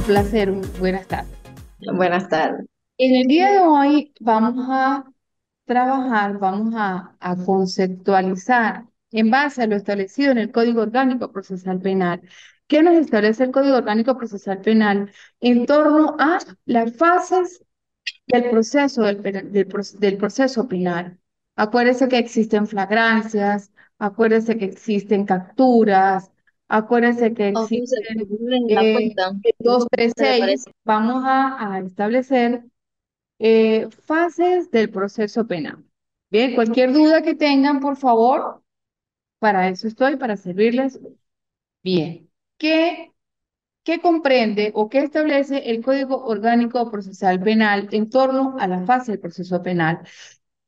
placer, buenas tardes. Buenas tardes. En el día de hoy vamos a trabajar, vamos a conceptualizar en base a lo establecido en el Código Orgánico Procesal Penal. ¿Qué nos establece el Código Orgánico Procesal Penal en torno a las fases del proceso del proceso penal? Acuérdese que existen flagrancias, acuérdese que existen capturas, acuérdese que Oh, fíjese, existen en la cuenta, el 2, 3, ¿qué le 6. parece? Vamos a establecer fases del proceso penal. Bien, cualquier duda que tengan, por favor, para eso estoy, para servirles. Bien, ¿qué, qué comprende o qué establece el Código Orgánico Procesal Penal en torno a la fase del proceso penal?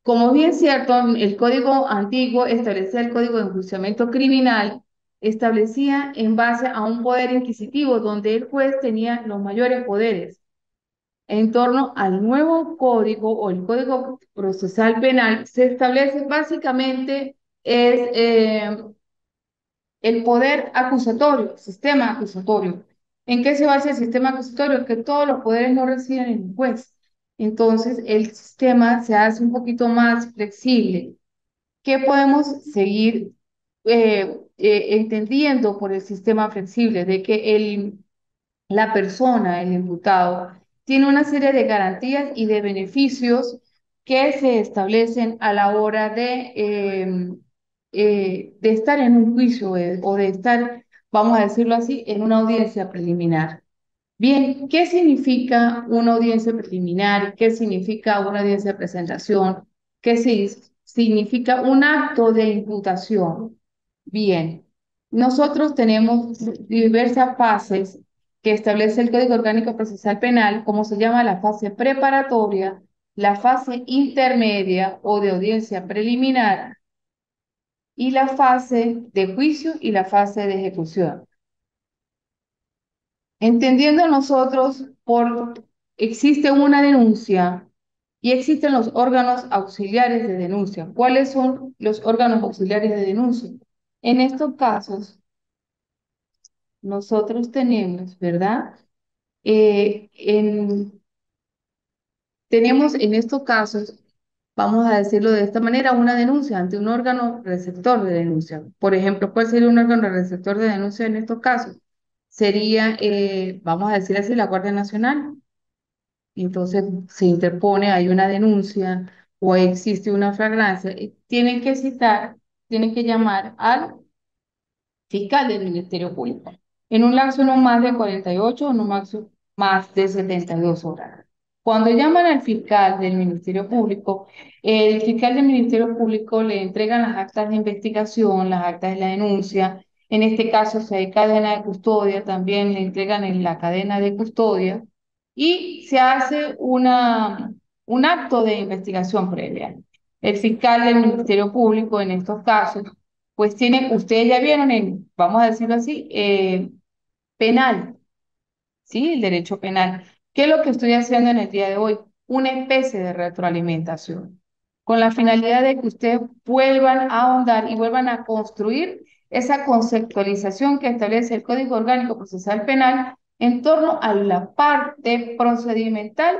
Como bien cierto, el Código antiguo establecía el Código de Enjuiciamiento Criminal, establecía en base a un poder inquisitivo donde el juez tenía los mayores poderes. En torno al nuevo código o el Código Procesal Penal, se establece básicamente el poder acusatorio, sistema acusatorio. ¿En qué se basa el sistema acusatorio? Que todos los poderes no residen en el juez. Entonces, el sistema se hace un poquito más flexible. ¿Qué podemos seguir entendiendo por el sistema flexible? De que la persona, el imputado, tiene una serie de garantías y de beneficios que se establecen a la hora de estar en un juicio o de estar, vamos a decirlo así, en una audiencia preliminar. Bien, ¿qué significa una audiencia preliminar? ¿Qué significa una audiencia de presentación? Significa un acto de imputación? Bien, nosotros tenemos diversas fases que establece el Código Orgánico Procesal Penal, como se llama la fase preparatoria, la fase intermedia o de audiencia preliminar y la fase de juicio y la fase de ejecución. Entendiendo nosotros existe una denuncia y existen los órganos auxiliares de denuncia. ¿Cuáles son los órganos auxiliares de denuncia? En estos casos, nosotros tenemos, ¿verdad? Tenemos en estos casos, vamos a decirlo de esta manera, una denuncia ante un órgano receptor de denuncia. Por ejemplo, ¿cuál sería un órgano receptor de denuncia en estos casos? Sería, vamos a decir así, la Guardia Nacional. Entonces se interpone, hay una denuncia o existe una flagrancia, y tienen que citar, tienen que llamar al fiscal del Ministerio Público en un lapso no más de 48 o no más de 72 horas. Cuando llaman al fiscal del Ministerio Público, el fiscal del Ministerio Público le entregan las actas de investigación, las actas de la denuncia. En este caso, si hay cadena de custodia, también le entregan en la cadena de custodia y se hace un acto de investigación previa. El fiscal del Ministerio Público en estos casos pues tiene, ustedes ya vieron en, vamos a decirlo así, penal, ¿sí? El derecho penal. ¿Qué es lo que estoy haciendo en el día de hoy? Una especie de retroalimentación, con la finalidad de que ustedes vuelvan a ahondar y vuelvan a construir esa conceptualización que establece el Código Orgánico Procesal Penal en torno a la parte procedimental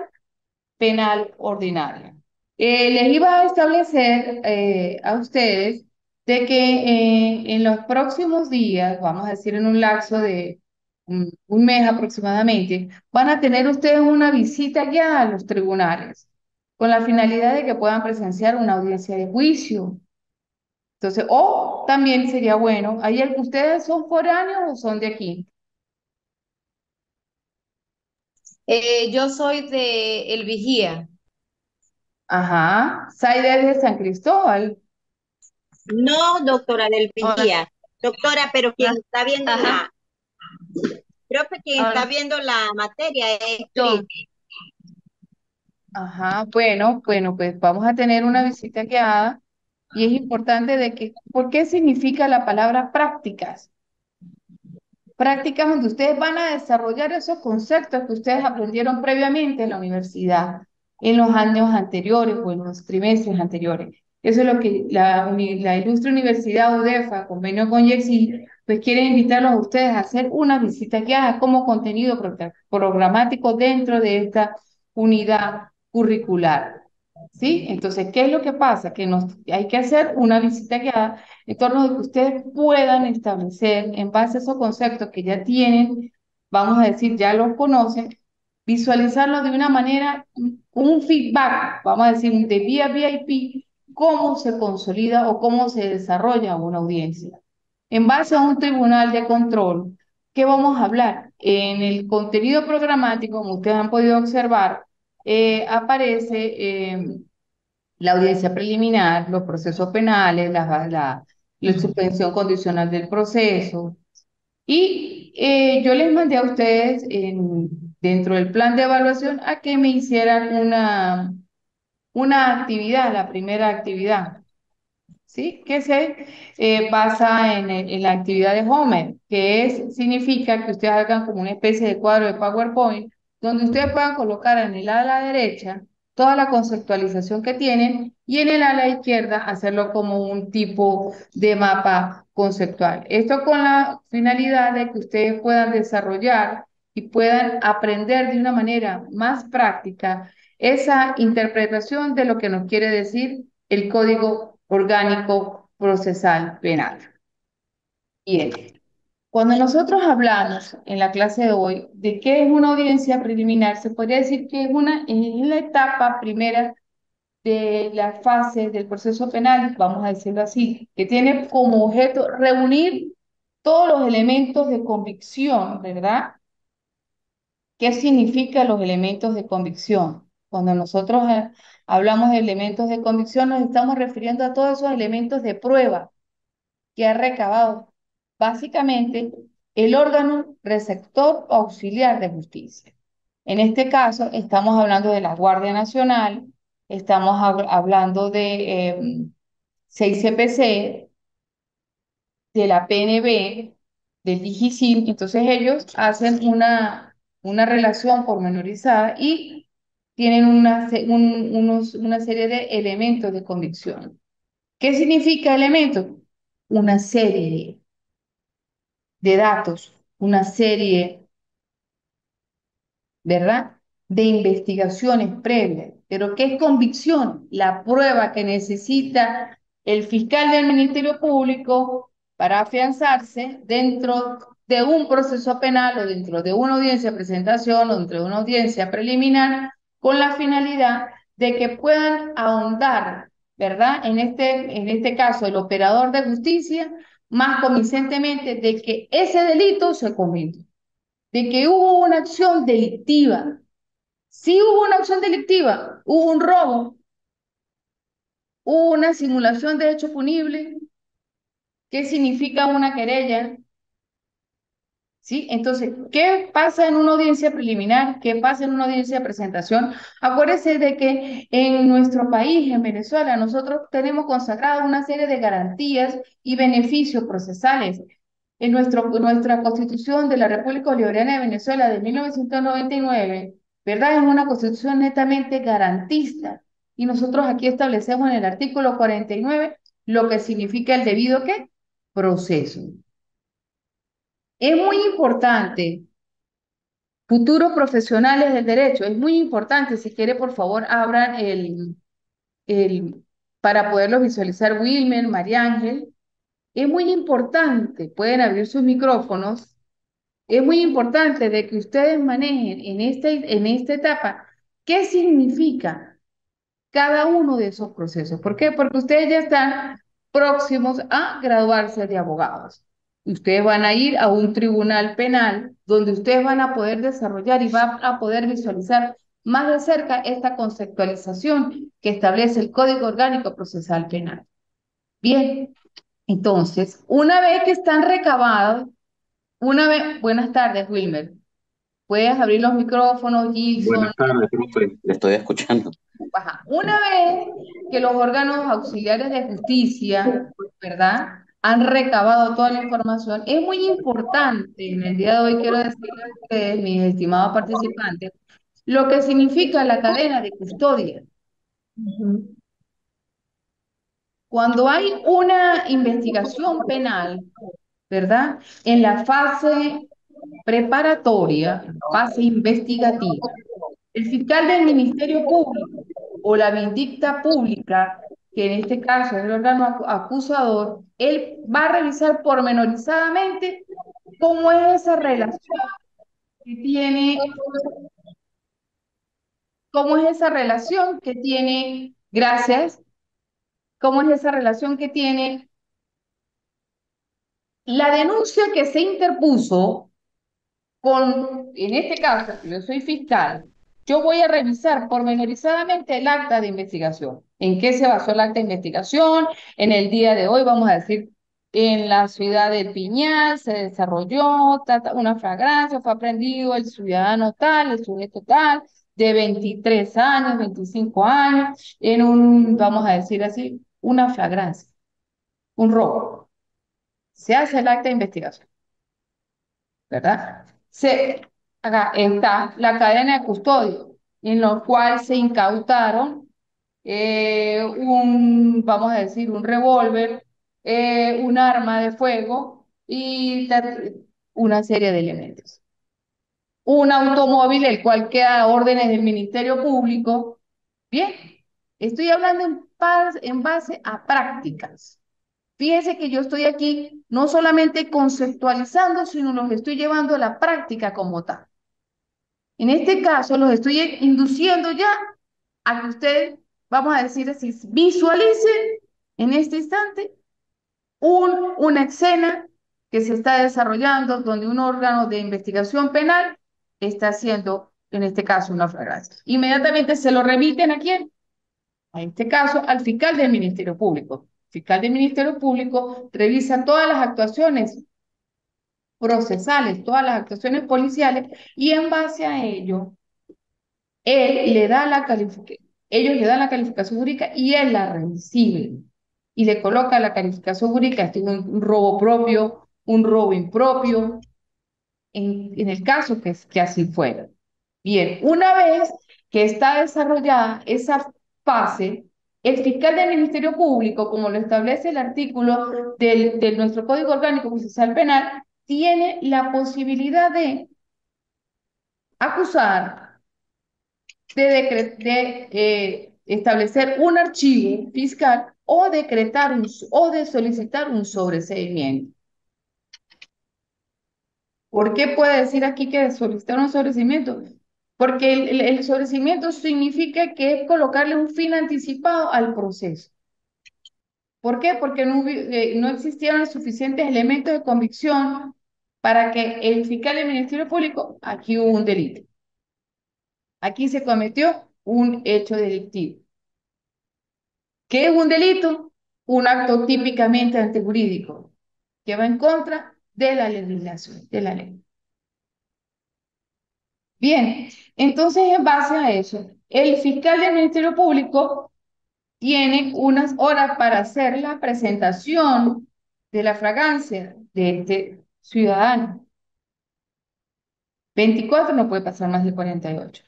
penal ordinaria. Les iba a establecer a ustedes de que en los próximos días, vamos a decir en un lapso de un mes aproximadamente, van a tener ustedes una visita guiada a los tribunales, con la finalidad de que puedan presenciar una audiencia de juicio. Entonces, o también sería bueno, ¿ustedes son foráneos o son de aquí? Yo soy de El Vigía. Ajá, Saide de San Cristóbal. No, doctora del Ahora, Vigía. Doctora, pero quien está viendo ajá. creo que quien está Ahora, viendo la materia es Cris. yo, ajá, bueno, pues vamos a tener una visita guiada y es importante de que, ¿por qué significa la palabra prácticas? Prácticas donde ustedes van a desarrollar esos conceptos que ustedes aprendieron previamente en la universidad, en los años anteriores o en los trimestres anteriores. Eso es lo que la Ilustre Universidad UDEFA, convenio con YEXI, pues quieren invitarlos a ustedes a hacer una visita guiada como contenido programático dentro de esta unidad curricular. ¿Sí? Entonces, ¿qué es lo que pasa? Que hay que hacer una visita guiada en torno de que ustedes puedan establecer, en base a esos conceptos que ya tienen, vamos a decir, ya los conocen, visualizarlo de una manera, un feedback, vamos a decir, de vía VIP, cómo se consolida o cómo se desarrolla una audiencia. En base a un tribunal de control, ¿qué vamos a hablar? En el contenido programático, como ustedes han podido observar, aparece la audiencia preliminar, los procesos penales, la suspensión condicional del proceso. Y yo les mandé a ustedes dentro del plan de evaluación a que me hicieran una actividad, la primera actividad. ¿Sí? Que se basa en la actividad de Homer, significa que ustedes hagan como una especie de cuadro de PowerPoint, donde ustedes puedan colocar en el ala derecha toda la conceptualización que tienen y en el ala izquierda hacerlo como un tipo de mapa conceptual. Esto con la finalidad de que ustedes puedan desarrollar y puedan aprender de una manera más práctica esa interpretación de lo que nos quiere decir el Código Orgánico Procesal Penal. Bien, cuando nosotros hablamos en la clase de hoy de qué es una audiencia preliminar, se podría decir que es la etapa primera de la fase del proceso penal, vamos a decirlo así, que tiene como objeto reunir todos los elementos de convicción, ¿verdad? ¿Qué significan los elementos de convicción? Cuando nosotros hablamos de elementos de convicción, nos estamos refiriendo a todos esos elementos de prueba que ha recabado básicamente el órgano receptor o auxiliar de justicia. En este caso, estamos hablando de la Guardia Nacional, estamos hablando de 6CPC, de la PNB, del DIGICIN. Entonces ellos hacen una relación pormenorizada y tienen una serie de elementos de convicción. ¿Qué significa elemento? Una serie de datos, una serie, ¿verdad? De investigaciones previas. Pero ¿qué es convicción? La prueba que necesita el fiscal del Ministerio Público para afianzarse dentro de un proceso penal o dentro de una audiencia de presentación o dentro de una audiencia preliminar con la finalidad de que puedan ahondar, ¿verdad? En este caso, el operador de justicia, más convincentemente de que ese delito se cometió, de que hubo una acción delictiva. Sí hubo una acción delictiva, hubo un robo, hubo una simulación de hecho punible. ¿Qué significa una querella? ¿Sí? Entonces, ¿qué pasa en una audiencia preliminar? ¿Qué pasa en una audiencia de presentación? Acuérdese de que en nuestro país, en Venezuela, nosotros tenemos consagrado una serie de garantías y beneficios procesales. Nuestra Constitución de la República Bolivariana de Venezuela de 1999, ¿verdad? Es una constitución netamente garantista. Y nosotros aquí establecemos en el artículo 49 lo que significa el debido, ¿qué? Proceso. Es muy importante, futuros profesionales del derecho, es muy importante, si quiere, por favor, abran el para poderlo visualizar, Wilmer, María Ángel. Es muy importante, pueden abrir sus micrófonos, es muy importante de que ustedes manejen en esta etapa qué significa cada uno de esos procesos. ¿Por qué? Porque ustedes ya están próximos a graduarse de abogados. Ustedes van a ir a un tribunal penal donde ustedes van a poder desarrollar y van a poder visualizar más de cerca esta conceptualización que establece el Código Orgánico Procesal Penal. Bien, entonces, una vez que están recabados, buenas tardes, Wilmer. Puedes abrir los micrófonos, Gilson. Buenas tardes, profe. Le estoy escuchando. Ajá. Una vez que los órganos auxiliares de justicia, ¿verdad? Han recabado toda la información, es muy importante, en el día de hoy quiero decirles a ustedes, mis estimados participantes, lo que significa la cadena de custodia. Cuando hay una investigación penal, ¿verdad? En la fase preparatoria, en la fase investigativa, el fiscal del Ministerio Público o la vindicta pública, que en este caso es el órgano acusador, él va a revisar pormenorizadamente cómo es esa relación que tiene, cómo es esa relación que tiene, gracias, cómo es esa relación que tiene la denuncia que se interpuso en este caso, yo soy fiscal, yo voy a revisar pormenorizadamente el acta de investigación. ¿En qué se basó el acta de investigación? En el día de hoy, vamos a decir, en la ciudad de Piñal se desarrolló una flagrancia, fue aprendido el ciudadano tal, el sujeto tal, de 23 años, 25 años, en vamos a decir así, una flagrancia, un robo. Se hace el acta de investigación, ¿verdad? Acá está la cadena de custodio, en la cual se incautaron vamos a decir, un revólver, un arma de fuego y una serie de elementos. Un automóvil, el cual queda a órdenes del Ministerio Público. Bien, estoy hablando en base a prácticas. Fíjese que yo estoy aquí no solamente conceptualizando, sino los estoy llevando a la práctica como tal. En este caso, los estoy induciendo ya a que ustedes, vamos a decir así, visualicen en este instante una escena que se está desarrollando donde un órgano de investigación penal está haciendo, en este caso, una flagrancia. Inmediatamente se lo remiten ¿a quién? En este caso, al fiscal del Ministerio Público. El fiscal del Ministerio Público revisa todas las actuaciones procesales, todas las actuaciones policiales, y en base a ello, él le da la calificación, ellos le dan la calificación jurídica y él la recibe y le coloca la calificación jurídica, este es un robo propio, un robo impropio, en el caso que así fuera. Bien, una vez que está desarrollada esa fase, el fiscal del Ministerio Público, como lo establece el artículo de nuestro Código Orgánico Procesal Penal, tiene la posibilidad de acusar, de establecer un archivo fiscal o o de solicitar un sobreseimiento. ¿Por qué puede decir aquí que solicitar un sobreseimiento? Porque el sobreseimiento significa que es colocarle un fin anticipado al proceso. ¿Por qué? Porque no existieron suficientes elementos de convicción para que el fiscal del Ministerio Público, aquí hubo un delito. Aquí se cometió un hecho delictivo. ¿Qué es un delito? Un acto típicamente antijurídico que va en contra de la legislación, de la ley. Bien, entonces en base a eso, el fiscal del Ministerio Público tiene unas horas para hacer la presentación de la fragancia de este ciudadano. 24 no puede pasar más de 48.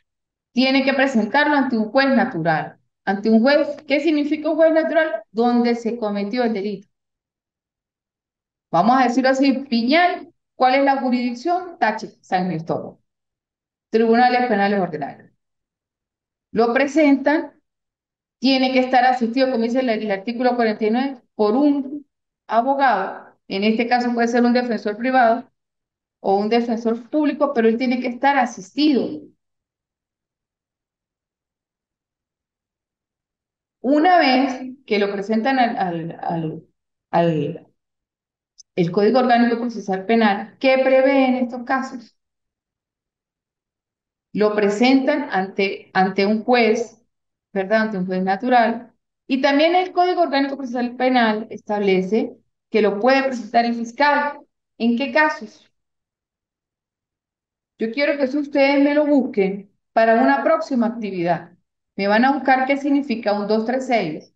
Tiene que presentarlo ante un juez natural. Ante un juez, ¿qué significa un juez natural? Donde se cometió el delito. Vamos a decirlo así, Piñal, ¿cuál es la jurisdicción? Táchira, San Cristóbal. Tribunales Penales Ordinarios. Lo presentan, tiene que estar asistido, como dice el artículo 49, por un abogado. En este caso puede ser un defensor privado o un defensor público, pero él tiene que estar asistido. Una vez que lo presentan al el Código Orgánico Procesal Penal, ¿qué prevé en estos casos? Lo presentan ante un juez, ¿verdad? Ante un juez natural. Y también el Código Orgánico Procesal Penal establece que lo puede presentar el fiscal. ¿En qué casos? Yo quiero que eso ustedes me lo busquen para una próxima actividad. Me van a buscar qué significa un 236.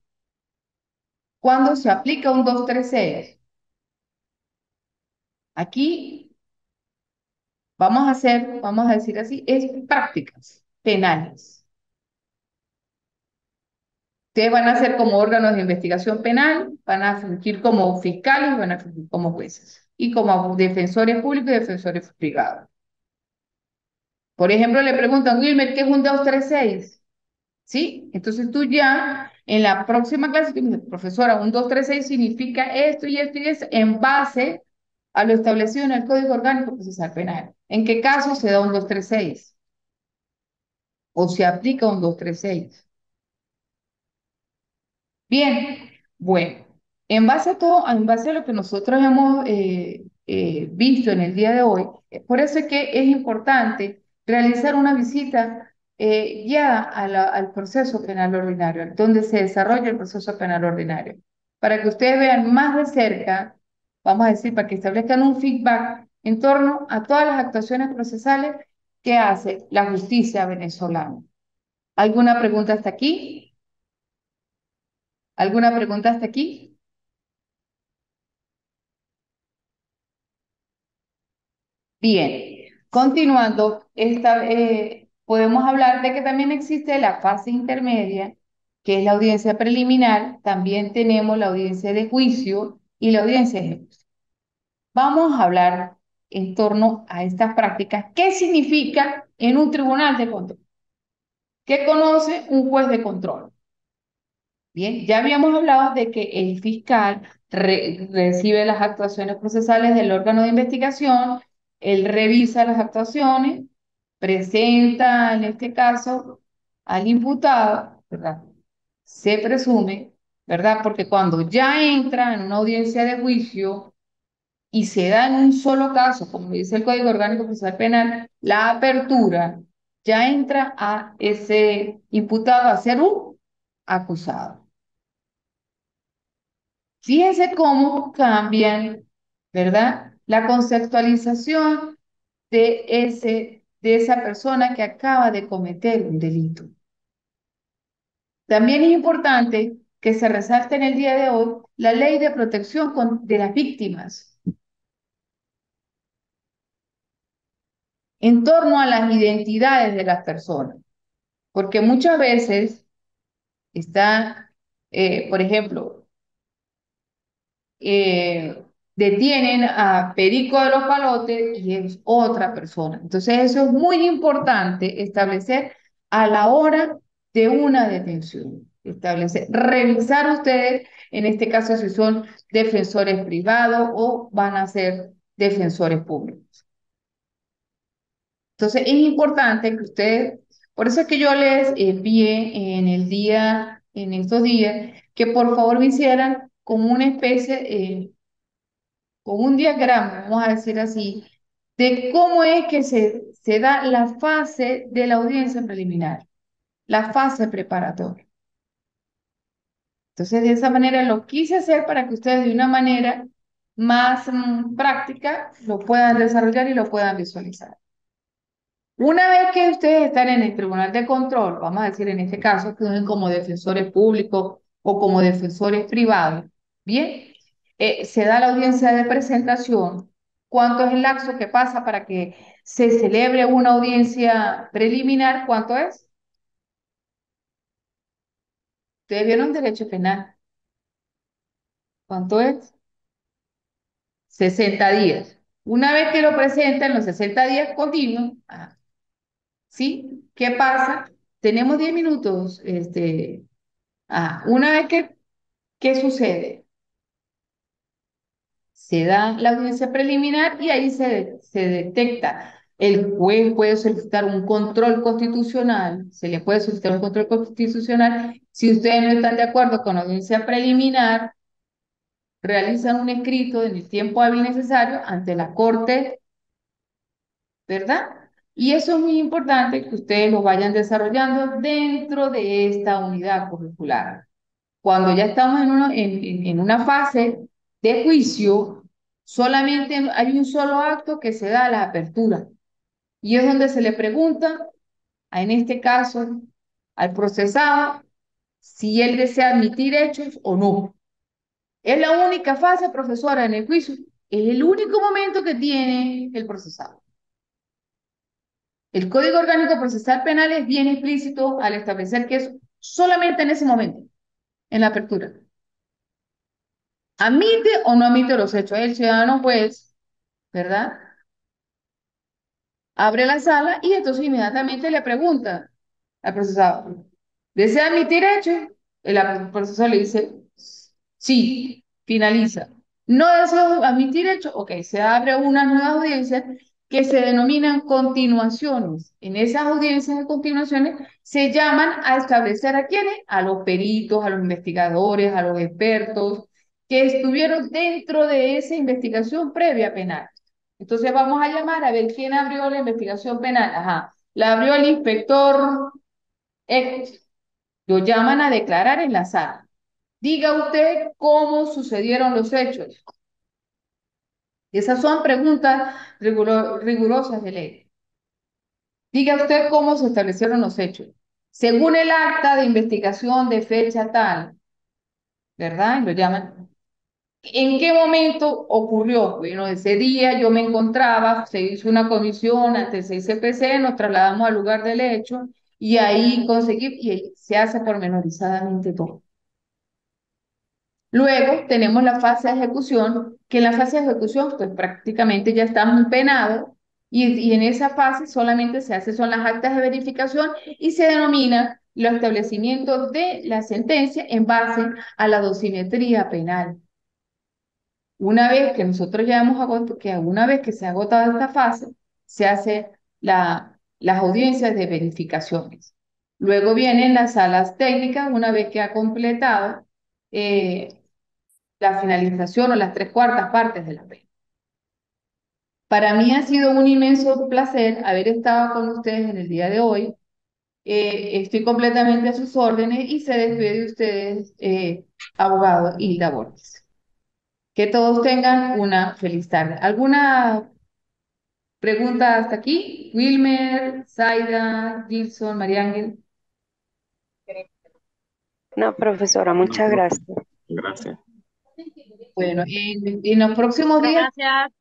¿Cuándo se aplica un 236? Aquí vamos a decir así, es prácticas penales. Ustedes van a ser como órganos de investigación penal, van a fungir como fiscales, van a fungir como jueces y como defensores públicos y defensores privados. Por ejemplo, le preguntan, Wilmer, ¿qué es un 236? ¿Sí? Entonces tú ya en la próxima clase, tú me dices, profesora, un 236 significa esto y esto y esto en base a lo establecido en el Código Orgánico Procesal Penal. ¿En qué caso se da un 236? ¿O se aplica un 236? Bien, bueno, en base a todo, en base a lo que nosotros hemos visto en el día de hoy, por eso es que es importante realizar una visita guiada al proceso penal ordinario, donde se desarrolla el proceso penal ordinario, para que ustedes vean más de cerca, vamos a decir, para que establezcan un feedback en torno a todas las actuaciones procesales que hace la justicia venezolana. ¿Alguna pregunta hasta aquí? ¿Alguna pregunta hasta aquí? Bien, continuando, podemos hablar de que también existe la fase intermedia, que es la audiencia preliminar, también tenemos la audiencia de juicio y la audiencia de ejecución. Vamos a hablar en torno a estas prácticas. ¿Qué significa en un tribunal de control? ¿Qué conoce un juez de control? Bien, ya habíamos hablado de que el fiscal recibe las actuaciones procesales del órgano de investigación, él revisa las actuaciones, presenta en este caso al imputado, ¿verdad? Se presume, ¿verdad? Porque cuando ya entra en una audiencia de juicio y se da en un solo caso, como dice el Código Orgánico Procesal Penal, la apertura, ya entra a ese imputado a ser un acusado. Fíjense cómo cambian, ¿verdad? La conceptualización de esa persona que acaba de cometer un delito. También es importante que se resalte en el día de hoy la ley de protección de las víctimas en torno a las identidades de las personas, porque muchas veces está, por ejemplo, eh, detienen a Perico de los Palotes y es otra persona. Entonces eso es muy importante establecer a la hora de una detención. Establecer, revisar ustedes, en este caso, si son defensores privados o van a ser defensores públicos. Entonces es importante que ustedes, por eso es que yo les envié en estos días, que por favor me hicieran como una especie, con un diagrama, vamos a decir así, de cómo es que se da la fase de la audiencia preliminar, la fase preparatoria. Entonces, de esa manera lo quise hacer para que ustedes de una manera más práctica lo puedan desarrollar y lo puedan visualizar. Una vez que ustedes están en el tribunal de control, vamos a decir en este caso, que son como defensores públicos o como defensores privados, bien, se da la audiencia de presentación. ¿Cuánto es el lapso que pasa para que se celebre una audiencia preliminar? ¿Cuánto es? Ustedes vieron derecho penal. ¿Cuánto es? 60 días. Una vez que lo presentan, los 60 días continuos, ¿sí? ¿Qué pasa? Tenemos 10 minutos, una vez que, ¿qué sucede? Se da la audiencia preliminar y ahí se detecta. El juez puede solicitar un control constitucional, se le puede solicitar un control constitucional. Si ustedes no están de acuerdo con la audiencia preliminar, realizan un escrito en el tiempo hábil necesario ante la Corte, ¿verdad? Y eso es muy importante que ustedes lo vayan desarrollando dentro de esta unidad curricular. Cuando ya estamos en una fase de juicio, solamente hay un solo acto que se da a la apertura. Y es donde se le pregunta, en este caso, al procesado, si él desea admitir hechos o no. Es la única fase, profesora, en el juicio. Es el único momento que tiene el procesado. El Código Orgánico Procesal Penal es bien explícito al establecer que es solamente en ese momento. en la apertura. ¿Admite o no admite los hechos? El ciudadano, pues, ¿verdad? Abre la sala y entonces inmediatamente le pregunta al procesador, ¿desea admitir hechos? El procesador le dice, sí, finaliza. ¿No deseo admitir hechos? Ok, se abre una nueva audiencia que se denominan continuaciones. En esas audiencias de continuaciones se llaman a establecer a quiénes, a los peritos, a los investigadores, a los expertos que estuvieron dentro de esa investigación previa penal. Entonces vamos a llamar a ver quién abrió la investigación penal. Ajá, la abrió el inspector X. Lo llaman a declarar en la sala. Diga usted cómo sucedieron los hechos. Esas son preguntas rigurosas de ley. Diga usted cómo se establecieron los hechos. Según el acta de investigación de fecha tal, ¿verdad? Lo llaman. ¿En qué momento ocurrió? Bueno, ese día yo me encontraba, se hizo una comisión ante el CICPC, nos trasladamos al lugar del hecho y ahí conseguí, y se hace pormenorizadamente todo. Luego tenemos la fase de ejecución, que en la fase de ejecución pues prácticamente ya estamos penados y en esa fase solamente se hace son las actas de verificación y se denomina los establecimientos de la sentencia en base a la dosimetría penal. Una vez que nosotros ya hemos agotado, que una vez que se ha agotado esta fase, se hace las audiencias de verificaciones. Luego vienen las salas técnicas, una vez que ha completado la finalización o las tres cuartas partes de la pena. Para mí ha sido un inmenso placer haber estado con ustedes en el día de hoy. Estoy completamente a sus órdenes y se despide de ustedes, abogado Hilda Borges. Que todos tengan una feliz tarde. ¿Alguna pregunta hasta aquí? Wilmer, Zaida, Gilson, María Ángel. No, profesora, muchas gracias. Gracias. Bueno, en los próximos días, Gracias.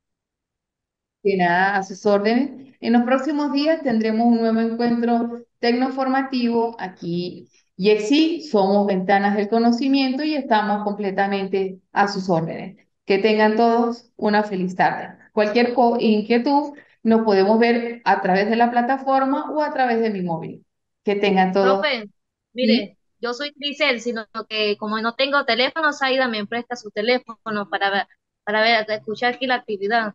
de nada, a sus órdenes. En los próximos días tendremos un nuevo encuentro tecnoformativo aquí. Y sí, somos Ventanas del Conocimiento y estamos completamente a sus órdenes. Que tengan todos una feliz tarde. Cualquier inquietud nos podemos ver a través de la plataforma o a través de mi móvil. Que tengan todos. Profe, ¿Sí? mire, yo soy Crisel, sino que como no tengo teléfono, Saida me presta su teléfono para ver, escuchar aquí la actividad.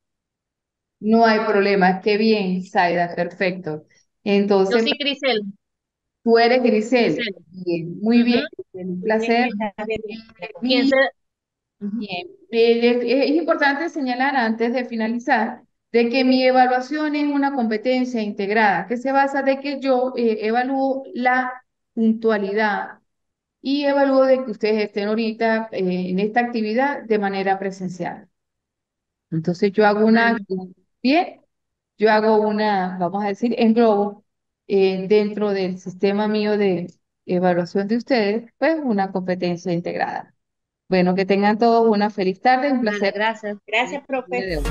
No hay problema. Qué bien, Zaida, perfecto. Yo Entonces, soy Crisel, tú eres Grisel. Crisel. Bien, muy bien. Ujú. Un placer. ¿Quién se? Ujú. Bien, es importante señalar antes de finalizar de que mi evaluación es una competencia integrada que se basa de que yo evalúo la puntualidad y evalúo de que ustedes estén ahorita en esta actividad de manera presencial. Entonces yo hago una, Ujú. bien, yo hago una, vamos a decir, englobo dentro del sistema mío de evaluación de ustedes, pues una competencia integrada. Bueno, que tengan todos una feliz tarde, un Vale, placer. gracias. Gracias, profe. De hoy.